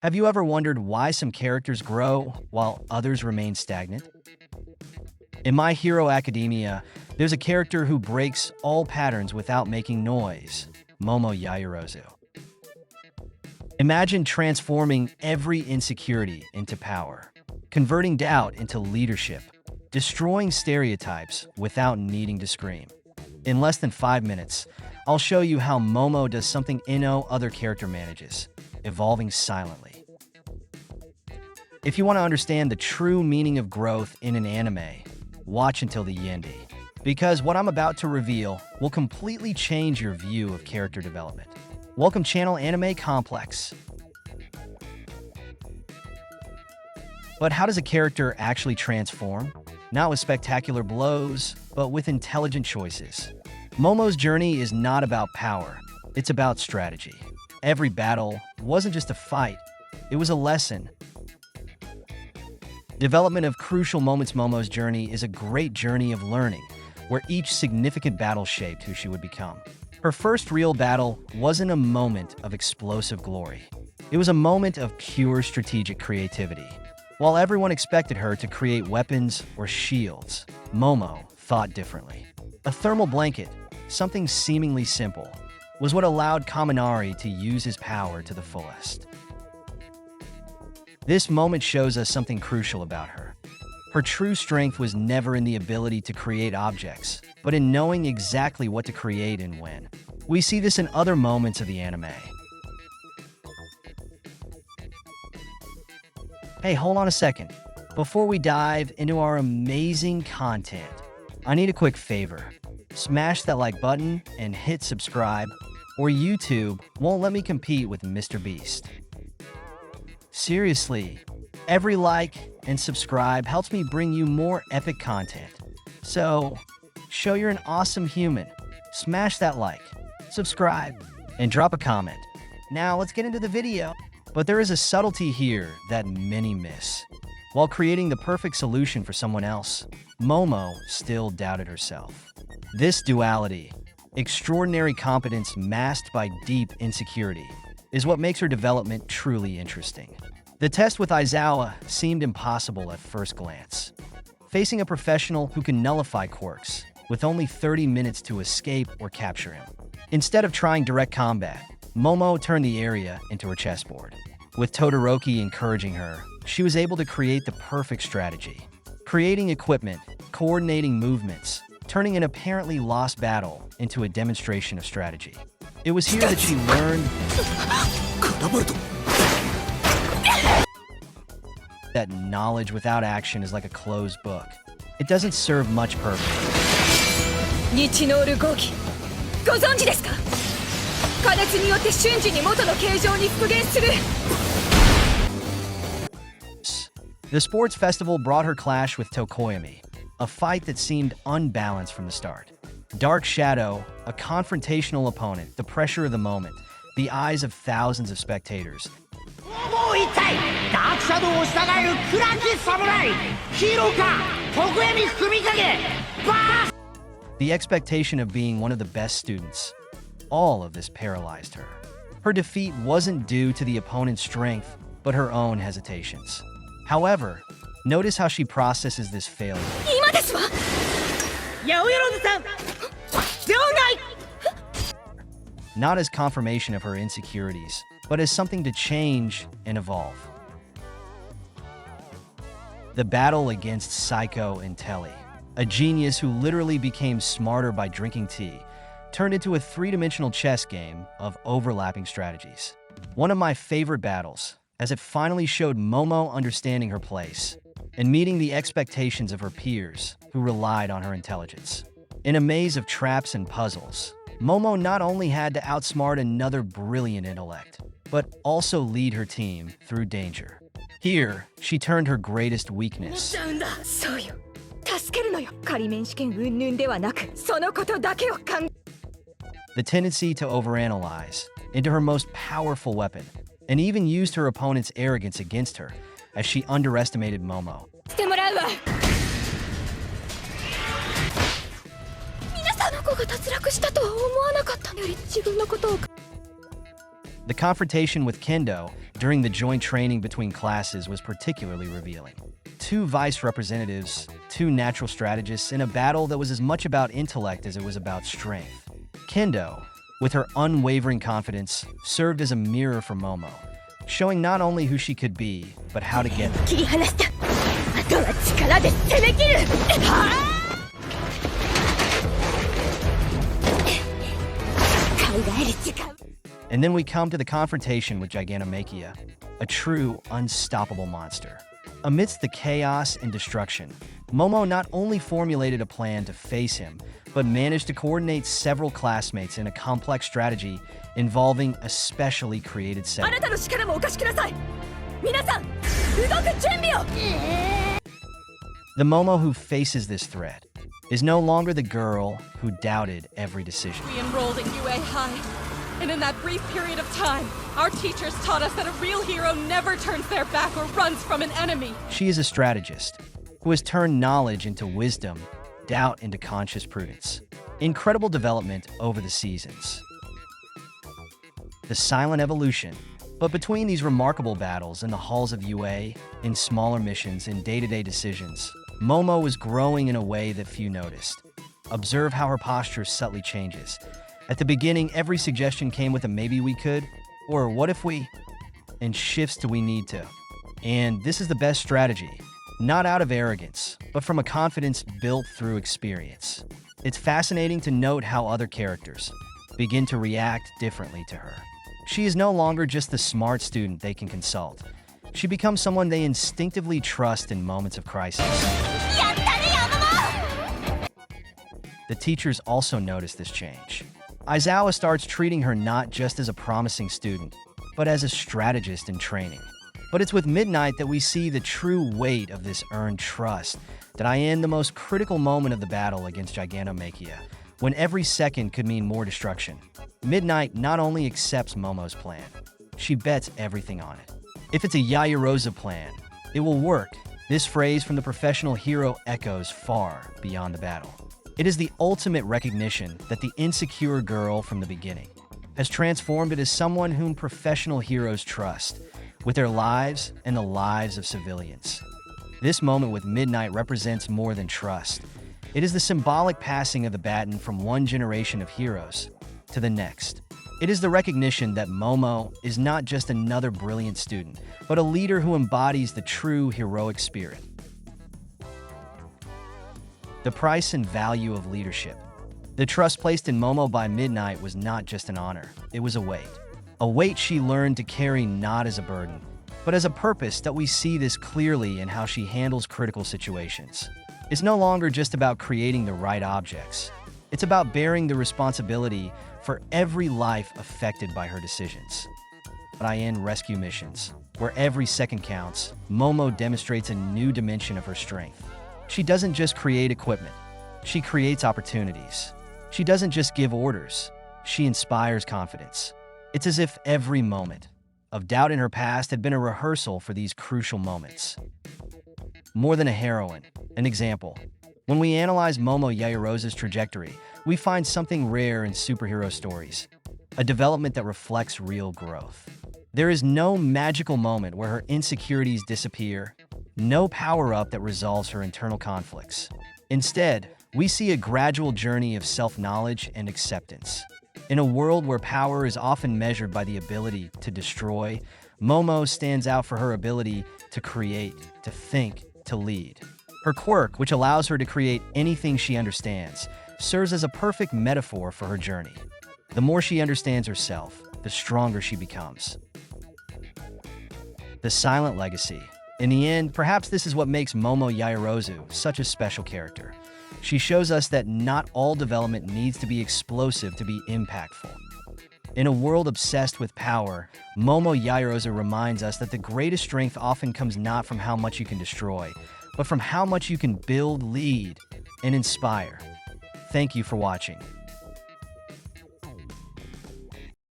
Have you ever wondered why some characters grow while others remain stagnant? In My Hero Academia, there's a character who breaks all patterns without making noise, Momo Yaoyorozu. Imagine transforming every insecurity into power, converting doubt into leadership, destroying stereotypes without needing to scream. In less than 5 minutes, I'll show you how Momo does something no other character manages, evolving silently. If you want to understand the true meaning of growth in an anime, watch until the end, because what I'm about to reveal will completely change your view of character development. Welcome channel Anime Complex. But how does a character actually transform? Not with spectacular blows, but with intelligent choices. Momo's journey is not about power, it's about strategy. Every battle wasn't just a fight, it was a lesson. Development of crucial moments. Momo's journey is a great journey of learning, where each significant battle shaped who she would become. Her first real battle wasn't a moment of explosive glory. It was a moment of pure strategic creativity. While everyone expected her to create weapons or shields, Momo thought differently. A thermal blanket, something seemingly simple, was what allowed Kaminari to use his power to the fullest. This moment shows us something crucial about her. Her true strength was never in the ability to create objects, but in knowing exactly what to create and when. We see this in other moments of the anime. Hey, hold on a second. Before we dive into our amazing content, I need a quick favor. Smash that like button and hit subscribe, or YouTube won't let me compete with Mr. Beast. Seriously, every like and subscribe helps me bring you more epic content. So, show you're an awesome human. Smash that like, subscribe, and drop a comment. Now let's get into the video. But there is a subtlety here that many miss. While creating the perfect solution for someone else, Momo still doubted herself. This duality, extraordinary competence masked by deep insecurity, is what makes her development truly interesting. The test with Aizawa seemed impossible at first glance. Facing a professional who can nullify quirks, with only 30 minutes to escape or capture him. Instead of trying direct combat, Momo turned the area into her chessboard. With Todoroki encouraging her, she was able to create the perfect strategy. Creating equipment, coordinating movements, turning an apparently lost battle into a demonstration of strategy. It was here that she learned that knowledge without action is like a closed book. It doesn't serve much purpose. The sports festival brought her clash with Tokoyami, a fight that seemed unbalanced from the start. Dark Shadow, a confrontational opponent, the pressure of the moment, the eyes of thousands of spectators. The expectation of being one of the best students. All of this paralyzed her. Her defeat wasn't due to the opponent's strength, but her own hesitations. However, notice how she processes this failure. Not as confirmation of her insecurities, but as something to change and evolve. The battle against Psycho Intelli, a genius who literally became smarter by drinking tea, turned into a three-dimensional chess game of overlapping strategies. One of my favorite battles, as it finally showed Momo understanding her place and meeting the expectations of her peers who relied on her intelligence. In a maze of traps and puzzles, Momo not only had to outsmart another brilliant intellect, but also lead her team through danger. Here, she turned her greatest weakness, the tendency to overanalyze, into her most powerful weapon, and even used her opponent's arrogance against her as she underestimated Momo. The confrontation with Kendo during the joint training between classes was particularly revealing. Two vice representatives, two natural strategists in a battle that was as much about intellect as it was about strength. Kendo, with her unwavering confidence, served as a mirror for Momo, showing not only who she could be, but how to get there. And then we come to the confrontation with Gigantomachia, a true, unstoppable monster. Amidst the chaos and destruction, Momo not only formulated a plan to face him, but managed to coordinate several classmates in a complex strategy involving a specially created set. The Momo who faces this threat is no longer the girl who doubted every decision. We enrolled at UA High, and in that brief period of time, our teachers taught us that a real hero never turns their back or runs from an enemy. She is a strategist who has turned knowledge into wisdom, doubt into conscious prudence. Incredible development over the seasons. The silent evolution. But between these remarkable battles in the halls of UA, in smaller missions, in day-to-day decisions, Momo was growing in a way that few noticed. Observe how her posture subtly changes. At the beginning, every suggestion came with a maybe we could, or what if we, and shifts to we need to. And this is the best strategy, not out of arrogance, but from a confidence built through experience. It's fascinating to note how other characters begin to react differently to her. She is no longer just the smart student they can consult. She becomes someone they instinctively trust in moments of crisis. The teachers also notice this change. Aizawa starts treating her not just as a promising student, but as a strategist in training. But it's with Midnight that we see the true weight of this earned trust, that I end the most critical moment of the battle against Gigantomachia, when every second could mean more destruction. Midnight not only accepts Momo's plan, she bets everything on it. If it's a Yaoyorozu plan, it will work. This phrase from the professional hero echoes far beyond the battle. It is the ultimate recognition that the insecure girl from the beginning has transformed into someone whom professional heroes trust, with their lives and the lives of civilians. This moment with Midnight represents more than trust. It is the symbolic passing of the baton from one generation of heroes to the next. It is the recognition that Momo is not just another brilliant student, but a leader who embodies the true heroic spirit. The price and value of leadership. The trust placed in Momo by Midnight was not just an honor, it was a weight. A weight she learned to carry not as a burden, but as a purpose. That we see this clearly in how she handles critical situations. It's no longer just about creating the right objects. It's about bearing the responsibility for every life affected by her decisions. But I end rescue missions, where every second counts. Momo demonstrates a new dimension of her strength. She doesn't just create equipment, she creates opportunities. She doesn't just give orders, she inspires confidence. It's as if every moment of doubt in her past had been a rehearsal for these crucial moments. More than a heroine, an example. When we analyze Momo Yaoyorozu's trajectory, we find something rare in superhero stories, a development that reflects real growth. There is no magical moment where her insecurities disappear, no power-up that resolves her internal conflicts. Instead, we see a gradual journey of self-knowledge and acceptance. In a world where power is often measured by the ability to destroy, Momo stands out for her ability to create, to think, to lead. Her quirk, which allows her to create anything she understands, serves as a perfect metaphor for her journey. The more she understands herself, the stronger she becomes. The silent legacy. In the end, perhaps this is what makes Momo Yaoyorozu such a special character. She shows us that not all development needs to be explosive to be impactful. In a world obsessed with power, Momo Yaoyorozu reminds us that the greatest strength often comes not from how much you can destroy, but from how much you can build, lead, and inspire. Thank you for watching.